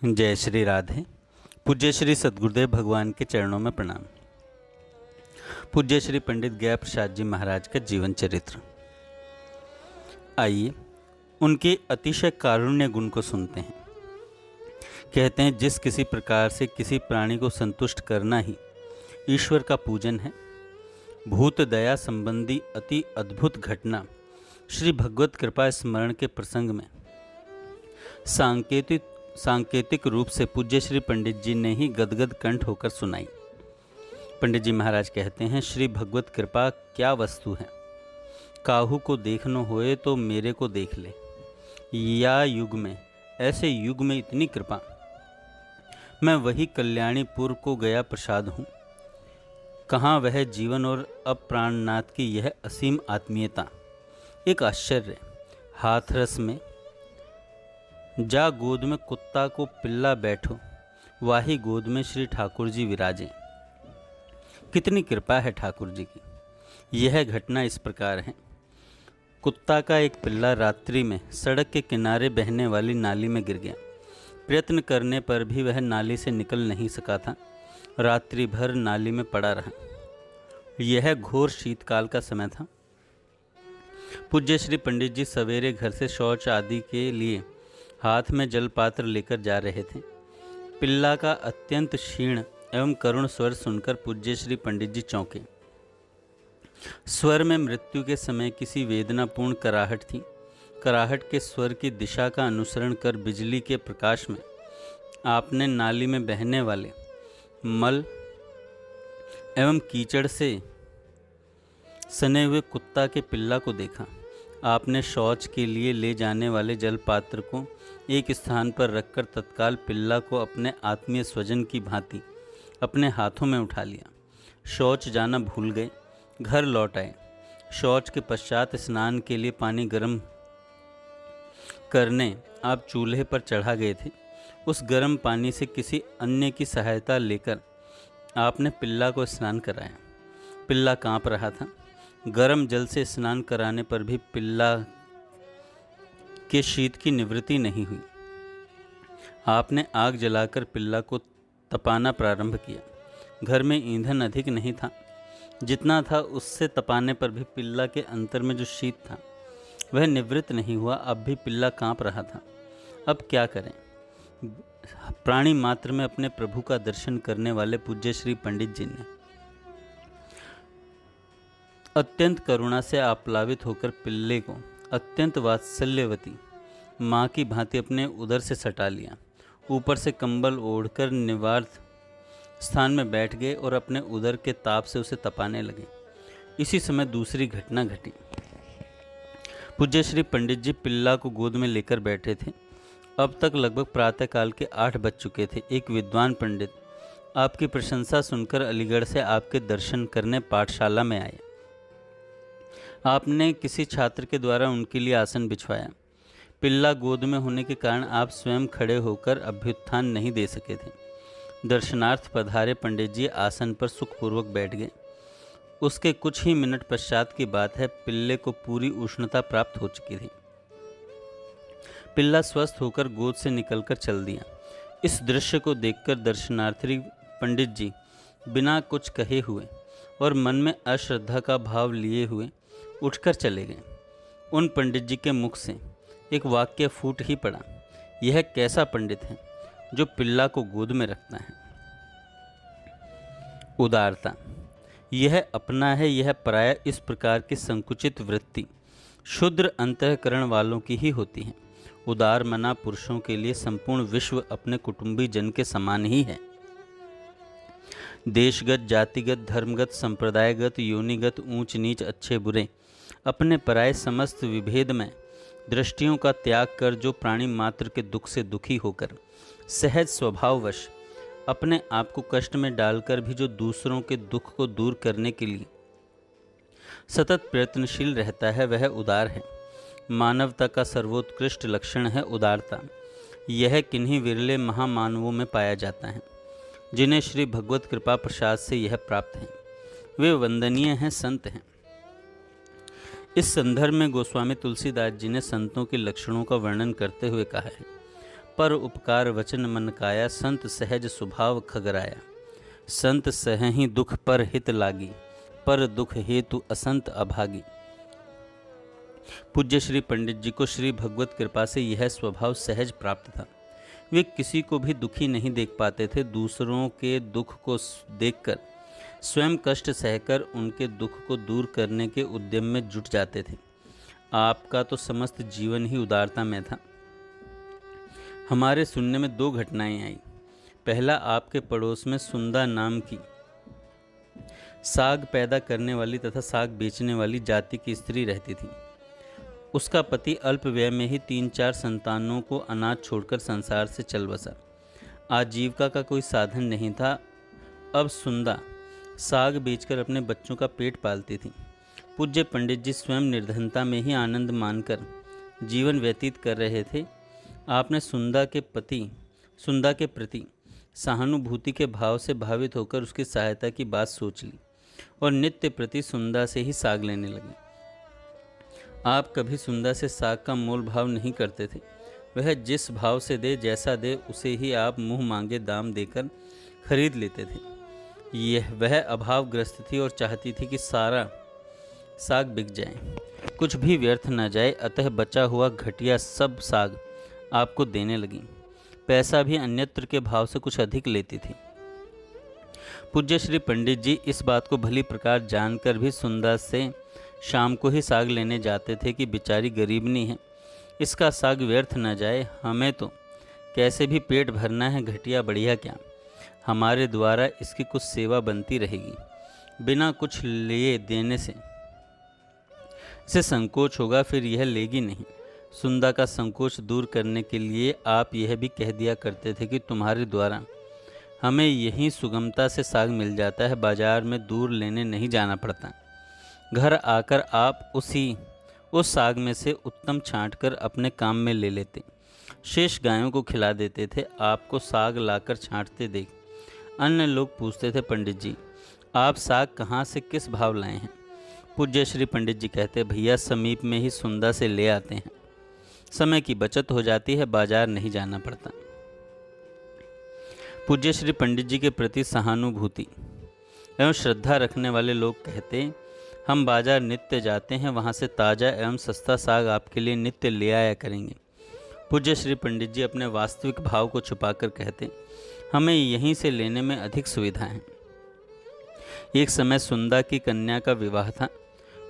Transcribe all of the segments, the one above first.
जय श्री राधे। पूज्य श्री सद्गुरुदेव भगवान के चरणों में प्रणाम। पूज्य श्री पंडित गया प्रसाद जी महाराज का जीवन चरित्र। आइए उनके अतिशय कारुण्य गुण को सुनते हैं। कहते हैं, जिस किसी प्रकार से किसी प्राणी को संतुष्ट करना ही ईश्वर का पूजन है। भूत दया संबंधी अति अद्भुत घटना श्री भगवत कृपा स्मरण के प्रसंग में सांकेतिक रूप से पूज्य श्री पंडित जी ने ही गदगद कंठ होकर सुनाई। पंडित जी महाराज कहते हैं, श्री भगवत कृपा क्या वस्तु है। काहू को देखनो होए तो मेरे को देख ले। या युग में, ऐसे युग में इतनी कृपा। मैं वही कल्याणीपुर को गया प्रसाद हूँ। कहाँ वह जीवन और अब प्राणनाथ की यह असीम आत्मीयता। एक आश्चर्य। हाथरस में जा गोद में कुत्ता को पिल्ला बैठो, वाही गोद में श्री ठाकुर जी विराजे। कितनी कृपा है ठाकुर जी की। यह घटना इस प्रकार है। कुत्ता का एक पिल्ला रात्रि में सड़क के किनारे बहने वाली नाली में गिर गया। प्रयत्न करने पर भी वह नाली से निकल नहीं सका था। रात्रि भर नाली में पड़ा रहा। यह घोर शीतकाल का समय था। पूज्य श्री पंडित जी सवेरे घर से शौच आदि के लिए हाथ में जलपात्र लेकर जा रहे थे। पिल्ला का अत्यंत क्षीण एवं करुण स्वर सुनकर पूज्य श्री पंडित जी चौंके। स्वर में मृत्यु के समय किसी वेदनापूर्ण कराहट थी। कराहट के स्वर की दिशा का अनुसरण कर बिजली के प्रकाश में आपने नाली में बहने वाले मल एवं कीचड़ से सने हुए कुत्ता के पिल्ला को देखा। आपने शौच के लिए ले जाने वाले जलपात्र को एक स्थान पर रखकर तत्काल पिल्ला को अपने आत्मीय स्वजन की भांति अपने हाथों में उठा लिया। शौच जाना भूल गए। घर लौट आए। शौच के पश्चात स्नान के लिए पानी गर्म करने आप चूल्हे पर चढ़ा गए थे। उस गर्म पानी से किसी अन्य की सहायता लेकर आपने पिल्ला को स्नान कराया। पिल्ला कांप रहा था। गर्म जल से स्नान कराने पर भी पिल्ला के शीत की निवृत्ति नहीं हुई। आपने आग जलाकर पिल्ला को तपाना प्रारंभ किया। घर में ईंधन अधिक नहीं था। जितना था उससे तपाने पर भी पिल्ला के अंतर में जो शीत था वह निवृत्त नहीं हुआ। अब भी पिल्ला कांप रहा था। अब क्या करें। प्राणी मात्र में अपने प्रभु का दर्शन करने वाले पूज्य श्री पंडित जी ने अत्यंत करुणा से आप्लावित होकर पिल्ले को अत्यंत वात्सल्यवती माँ की भांति अपने उदर से सटा लिया। ऊपर से कंबल ओढ़कर निवार्थ स्थान में बैठ गए और अपने उदर के ताप से उसे तपाने लगे। इसी समय दूसरी घटना घटी। पूज्य श्री पंडित जी पिल्ला को गोद में लेकर बैठे थे। अब तक लगभग प्रातःकाल के 8 बज चुके थे। एक विद्वान पंडित आपकी प्रशंसा सुनकर अलीगढ़ से आपके दर्शन करने पाठशाला में आए। आपने किसी छात्र के द्वारा उनके लिए आसन बिछवाया। पिल्ला गोद में होने के कारण आप स्वयं खड़े होकर अभ्युत्थान नहीं दे सके थे। दर्शनार्थ पधारे पंडित जी आसन पर सुखपूर्वक बैठ गए। उसके कुछ ही मिनट पश्चात की बात है। पिल्ले को पूरी उष्णता प्राप्त हो चुकी थी। पिल्ला स्वस्थ होकर गोद से निकलकर चल दिया। इस दृश्य को देखकर दर्शनार्थी पंडित जी बिना कुछ कहे हुए और मन में अश्रद्धा का भाव लिए हुए उठकर चले गए। उन पंडित जी के मुख से एक वाक्य फूट ही पड़ा, यह कैसा पंडित है जो पिल्ला को गोद में रखता है। उदारता। यह अपना है, यह पराया, इस प्रकार की संकुचित वृत्ति क्षुद्र अंतःकरण वालों की ही होती है। उदार मना पुरुषों के लिए संपूर्ण विश्व अपने कुटुंबी जन के समान ही है। देशगत, जातिगत, धर्मगत, संप्रदायगत, योनिगत, ऊंच नीच, अच्छे बुरे, अपने पराये समस्त विभेद में दृष्टियों का त्याग कर जो प्राणी मात्र के दुख से दुखी होकर सहज स्वभाववश अपने आप को कष्ट में डालकर भी जो दूसरों के दुख को दूर करने के लिए सतत प्रयत्नशील रहता है, वह उदार है। मानवता का सर्वोत्कृष्ट लक्षण है उदारता। यह किन्हीं विरले महामानवों में पाया जाता है जिन्हें श्री भगवत कृपा प्रसाद से यह प्राप्त है। वे वंदनीय हैं, संत हैं। इस संदर्भ में गोस्वामी तुलसीदास जी ने संतों के लक्षणों का वर्णन करते हुए कहा है, पर उपकार वचन मन काया, संत सहज स्वभाव खगराया। संत सहहि दुख पर हित लागी, पर दुख हेतु असंत अभागी। पूज्य श्री पंडित जी को श्री भगवत कृपा से यह स्वभाव सहज प्राप्त था। वे किसी को भी दुखी नहीं देख पाते थे। दूसरों के दुख को देखकर स्वयं कष्ट सहकर उनके दुख को दूर करने के उद्यम में जुट जाते थे। आपका तो समस्त जीवन ही उदारता में था। हमारे सुनने में 2 घटनाएं आई। पहला, आपके पड़ोस में सुंदा नाम की साग पैदा करने वाली तथा साग बेचने वाली जाति की स्त्री रहती थी। उसका पति अल्प व्यय में ही 3-4 संतानों को अनाथ छोड़कर संसार से चल बसा। आजीविका का कोई साधन नहीं था। अब सुंदा साग बेचकर अपने बच्चों का पेट पालती थी। पूज्य पंडित जी स्वयं निर्धनता में ही आनंद मानकर जीवन व्यतीत कर रहे थे। आपने सुंदा के प्रति सहानुभूति के भाव से भावित होकर उसकी सहायता की बात सोच ली और नित्य प्रति सुंदा से ही साग लेने लगे। आप कभी सुंदा से साग का मोल भाव नहीं करते थे। वह जिस भाव से दे, जैसा दे, उसे ही आप मुंह मांगे दाम देकर खरीद लेते थे। वह अभावग्रस्त थी और चाहती थी कि सारा साग बिक जाए, कुछ भी व्यर्थ न जाए। अतः बचा हुआ घटिया सब साग आपको देने लगी। पैसा भी अन्यत्र के भाव से कुछ अधिक लेती थी। पूज्य श्री पंडित जी इस बात को भली प्रकार जानकर भी सुंदा से शाम को ही साग लेने जाते थे कि बेचारी गरीबनी है, इसका साग व्यर्थ न जाए। हमें तो कैसे भी पेट भरना है, घटिया बढ़िया क्या, हमारे द्वारा इसकी कुछ सेवा बनती रहेगी। बिना कुछ लिए देने से इसे संकोच होगा, फिर यह लेगी नहीं। सुंदा का संकोच दूर करने के लिए आप यह भी कह दिया करते थे कि तुम्हारे द्वारा हमें यहीं सुगमता से साग मिल जाता है, बाजार में दूर लेने नहीं जाना पड़ता। घर आकर आप उस साग में से उत्तम छांटकर अपने काम में ले लेते, शेष गायों को खिला देते थे। आपको साग लाकर छांटते देख अन्य लोग पूछते थे, पंडित जी आप साग कहाँ से किस भाव लाए हैं? पूज्य श्री पंडित जी कहते, भैया समीप में ही सुंदा से ले आते हैं, समय की बचत हो जाती है, बाजार नहीं जाना पड़ता। पूज्य श्री पंडित जी के प्रति सहानुभूति एवं श्रद्धा रखने वाले लोग कहते, हम बाजार नित्य जाते हैं, वहाँ से ताज़ा एवं सस्ता साग आपके लिए नित्य ले आया करेंगे। पूज्य श्री पंडित जी अपने वास्तविक भाव को छुपाकर कहते, हमें यहीं से लेने में अधिक सुविधा है। एक समय सुंदा की कन्या का विवाह था।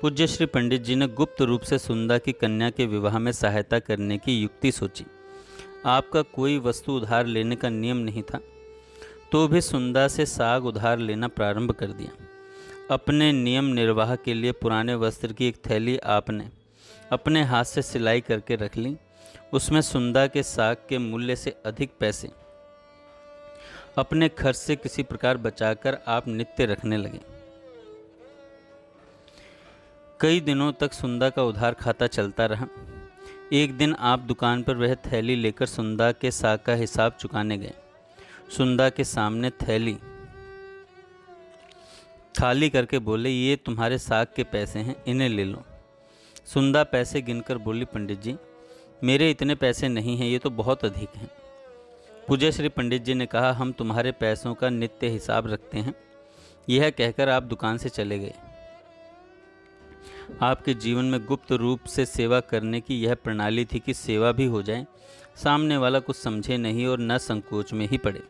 पूज्य श्री पंडित जी ने गुप्त रूप से सुंदा की कन्या के विवाह में सहायता करने की युक्ति सोची। आपका कोई वस्तु उधार लेने का नियम नहीं था, तो भी सुंदा से साग उधार लेना प्रारंभ कर दिया। अपने नियम निर्वाह के लिए पुराने वस्त्र की एक थैली आपने अपने हाथ से सिलाई करके रख ली। उसमें सुंदा के साग के मूल्य से अधिक पैसे अपने खर्च से किसी प्रकार बचाकर आप नित्य रखने लगे। कई दिनों तक सुंदा का उधार खाता चलता रहा। एक दिन आप दुकान पर वह थैली लेकर सुंदा के साग का हिसाब चुकाने गए। सुंदा के सामने थैली खाली करके बोले, ये तुम्हारे साग के पैसे हैं, इन्हें ले लो। सुंदा पैसे गिनकर बोली, पंडित जी मेरे इतने पैसे नहीं हैं, ये तो बहुत अधिक हैं। पूज्य श्री पंडित जी ने कहा, हम तुम्हारे पैसों का नित्य हिसाब रखते हैं। यह कहकर आप दुकान से चले गए। आपके जीवन में गुप्त रूप से सेवा करने की यह प्रणाली थी कि सेवा भी हो जाए, सामने वाला कुछ समझे नहीं और न संकोच में ही पड़े।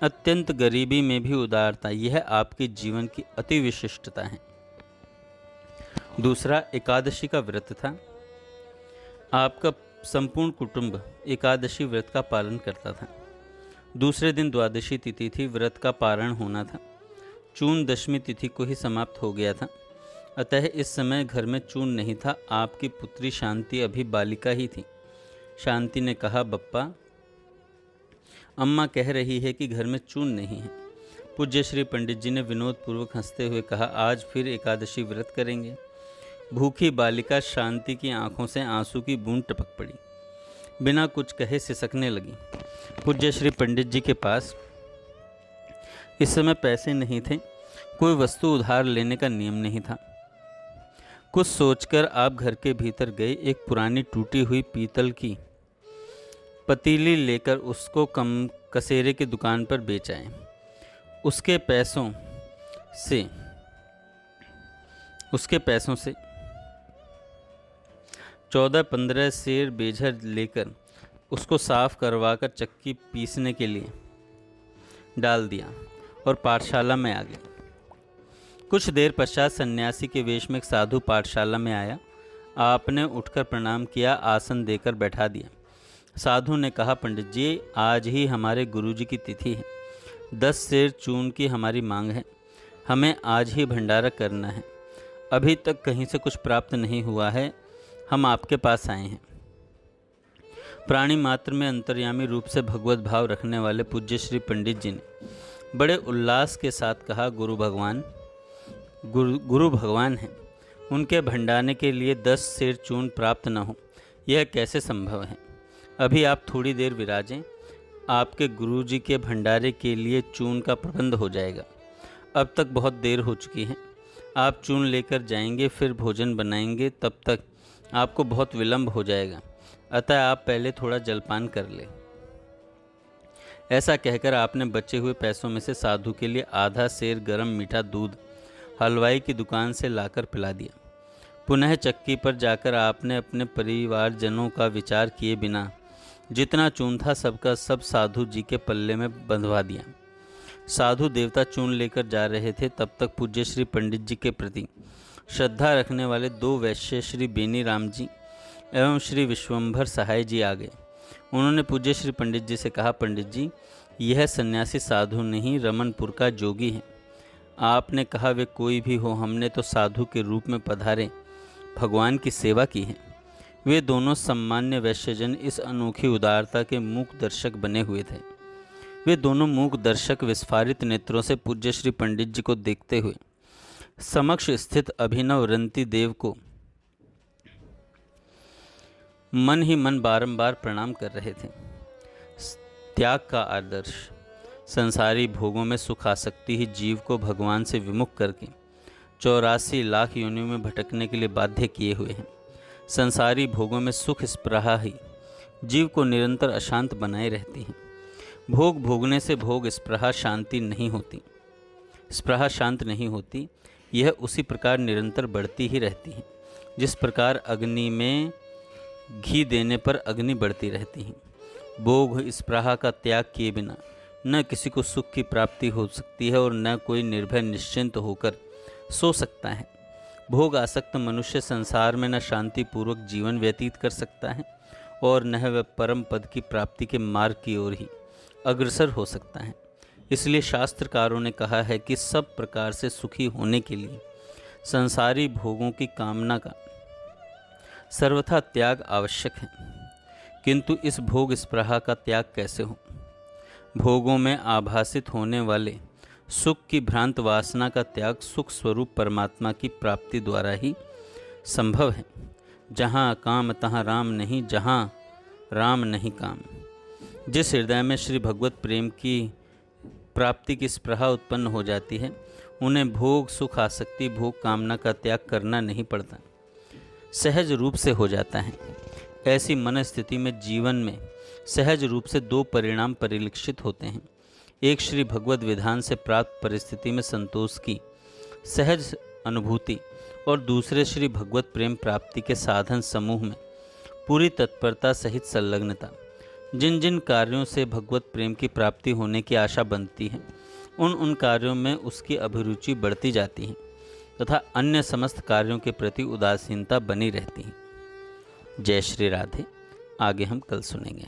अत्यंत गरीबी में भी उदारता, यह आपके जीवन की अति विशिष्टता है। दूसरा, एकादशी का व्रत था। आपका संपूर्ण कुटुंब एकादशी व्रत का पालन करता था। दूसरे दिन द्वादशी तिथि थी, व्रत का पारण होना था। चून दशमी तिथि को ही समाप्त हो गया था, अतः इस समय घर में चून नहीं था। आपकी पुत्री शांति अभी बालिका ही थी। शांति ने कहा, बप्पा अम्मा कह रही है कि घर में चून नहीं है। पूज्य श्री पंडित जी ने विनोदपूर्वक हंसते हुए कहा, आज फिर एकादशी व्रत करेंगे? भूखी बालिका शांति की आंखों से आंसू की बूंद टपक पड़ी, बिना कुछ कहे सिसकने लगी। पूज्य श्री पंडित जी के पास इस समय पैसे नहीं थे, कोई वस्तु उधार लेने का नियम नहीं था। कुछ सोचकर आप घर के भीतर गए। एक पुरानी टूटी हुई पीतल की पतीली लेकर उसको कम कसेरे की दुकान पर बेच आए। उसके पैसों से 14-15 सेर बेझर लेकर उसको साफ करवाकर चक्की पीसने के लिए डाल दिया और पाठशाला में आ गए। कुछ देर पश्चात सन्यासी के वेश में एक साधु पाठशाला में आया। आपने उठकर प्रणाम किया, आसन देकर बैठा दिया। साधु ने कहा, पंडित जी, आज ही हमारे गुरुजी की तिथि है। 10 सेर चून की हमारी मांग है। हमें आज ही भंडारा करना है। अभी तक कहीं से कुछ प्राप्त नहीं हुआ है। हम आपके पास आए हैं। प्राणी मात्र में अंतर्यामी रूप से भगवत भाव रखने वाले पूज्य श्री पंडित जी ने बड़े उल्लास के साथ कहा, गुरु भगवान हैं। उनके भंडारे के लिए 10 सेर चून प्राप्त न हो, यह कैसे संभव है? अभी आप थोड़ी देर विराजें, आपके गुरुजी के भंडारे के लिए चून का प्रबंध हो जाएगा। अब तक बहुत देर हो चुकी है। आप चून लेकर जाएंगे, फिर भोजन बनाएंगे, तब तक आपको बहुत विलंब हो जाएगा। अतः आप पहले थोड़ा जलपान कर ले। ऐसा कहकर आपने बचे हुए पैसों में से साधु के लिए आधा सेर गर्म मीठा दूध हलवाई की दुकान से लाकर पिला दिया। पुनः चक्की पर जाकर आपने अपने परिवारजनों का विचार किए बिना जितना चून था सबका सब साधु जी के पल्ले में बंधवा दिया। साधु देवता चून लेकर जा रहे थे, तब तक पूज्य श्री पंडित जी के प्रति श्रद्धा रखने वाले 2 वैश्य श्री बेनी राम जी एवं श्री विश्वंभर सहाय जी आ गए। उन्होंने पूज्य श्री पंडित जी से कहा, पंडित जी, यह सन्यासी साधु नहीं, रमनपुर का जोगी है। आपने कहा वे कोई भी हो, हमने तो साधु के रूप में पधारे भगवान की सेवा की है। वे दोनों सम्मान्य वैश्यजन इस अनोखी उदारता के मूक दर्शक बने हुए थे। वे दोनों मूक दर्शक विस्फारित नेत्रों से पूज्य श्री पंडित जी को देखते हुए समक्ष स्थित अभिनव रंती देव को मन ही मन बारंबार प्रणाम कर रहे थे। त्याग का आदर्श, संसारी भोगों में सुख आसक्ति ही जीव को भगवान से विमुख करके 84 लाख योनियों में भटकने के लिए बाध्य किए हुए हैं। संसारी भोगों में सुख स्पृहा ही जीव को निरंतर अशांत बनाए रहती है। भोग भोगने से भोग स्पृहा शांत नहीं होती। यह उसी प्रकार निरंतर बढ़ती ही रहती है जिस प्रकार अग्नि में घी देने पर अग्नि बढ़ती रहती है। भोग स्पृहा का त्याग किए बिना न किसी को सुख की प्राप्ति हो सकती है और न कोई निर्भय निश्चिंत होकर सो सकता है। भोग आसक्त मनुष्य संसार में न शांतिपूर्वक जीवन व्यतीत कर सकता है और न वह परम पद की प्राप्ति के मार्ग की ओर ही अग्रसर हो सकता है। इसलिए शास्त्रकारों ने कहा है कि सब प्रकार से सुखी होने के लिए संसारी भोगों की कामना का सर्वथा त्याग आवश्यक है। किंतु इस भोग स्पृहा का त्याग कैसे हो? भोगों में आभासित होने वाले सुख की भ्रांत वासना का त्याग सुख स्वरूप परमात्मा की प्राप्ति द्वारा ही संभव है। जहाँ काम तहाँ राम नहीं, जहाँ राम नहीं काम। जिस हृदय में श्री भगवत प्रेम की प्राप्ति की स्पृहा उत्पन्न हो जाती है, उन्हें भोग सुख आसक्ति भोग कामना का त्याग करना नहीं पड़ता, सहज रूप से हो जाता है। ऐसी मन स्थिति में जीवन में सहज रूप से 2 परिणाम परिलक्षित होते हैं। एक श्री भगवत विधान से प्राप्त परिस्थिति में संतोष की सहज अनुभूति और दूसरे श्री भगवत प्रेम प्राप्ति के साधन समूह में पूरी तत्परता सहित संलग्नता। जिन जिन कार्यों से भगवत प्रेम की प्राप्ति होने की आशा बनती है, उन कार्यों में उसकी अभिरुचि बढ़ती जाती है तथा अन्य समस्त कार्यों के प्रति उदासीनता बनी रहती है। जय श्री राधे। आगे हम कल सुनेंगे।